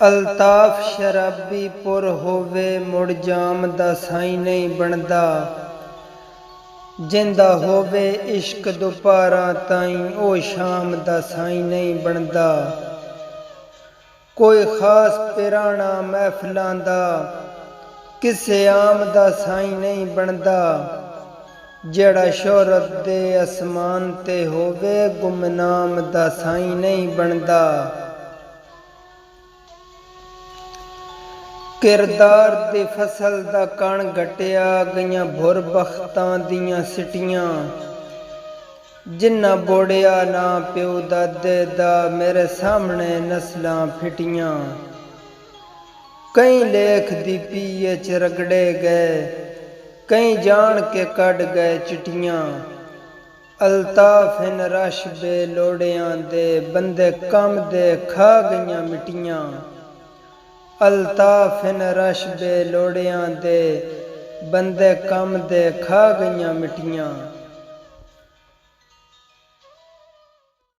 ਅਲਤਾਫ ਸ਼ਰਾਬੀ ਪੁਰ ਹੋਵੇ ਮੁੜ ਜਾਮ ਦਾ ਸਾਈਂ ਨਹੀਂ ਬਣਦਾ। ਜਿੰਦਾ ਹੋਵੇ ਇਸ਼ਕ ਦੁਪਾਰਾ ਤਾਈਂ ਉਹ ਸ਼ਾਮ ਦਾ ਸਾਈਂ ਨਹੀਂ ਬਣਦਾ। ਕੋਈ ਖਾਸ ਪਿਰਾਣਾ ਮਹਿਫਲਾਂ ਦਾ ਕਿਸੇ ਆਮ ਦਾ ਸਾਈਂ ਨਹੀਂ ਬਣਦਾ। ਜਿਹੜਾ ਸ਼ੋਹਰਤ ਦੇ ਅਸਮਾਨ ਤੇ ਹੋਵੇ ਗੁਮਨਾਮ ਦਾ ਸਾਈਂ ਨਹੀਂ ਬਣਦਾ। ਕਿਰਦਾਰ ਦੀ ਫਸਲ ਦਾ ਕਣ ਘਟਿਆ ਗਈਆਂ ਭੁਰ ਬਖਤਾਂ ਦੀਆਂ ਸਿਟੀਆਂ। ਜਿੰਨਾ ਬੋੜਿਆ ਨਾ ਪਿਓ ਦਾਦੇ ਦਾ ਮੇਰੇ ਸਾਹਮਣੇ ਨਸਲਾਂ ਫਿਟੀਆਂ। ਕਈ ਲੇਖ ਦੀ ਪੀਏ ਚ ਰਗੜੇ ਗਏ ਕਈ ਜਾਣ ਕੇ ਕੱਢ ਗਏ ਚਿੱਟੀਆਂ। ਅਲਤਾਫ ਇਨ ਰਸ਼ ਬੇਲੋੜਿਆਂ ਦੇ ਬੰਦੇ ਕੰਮ ਦੇ ਖਾ ਗਈਆਂ ਮਿੱਟੀਆਂ। ਅਲਤਾਫ ਇਨ ਰਸ਼ ਬੇਲੋੜਿਆਂ ਦੇ ਬੰਦੇ ਕੰਮ ਦੇ ਖਾ ਗਈਆਂ ਮਿੱਟੀਆਂ।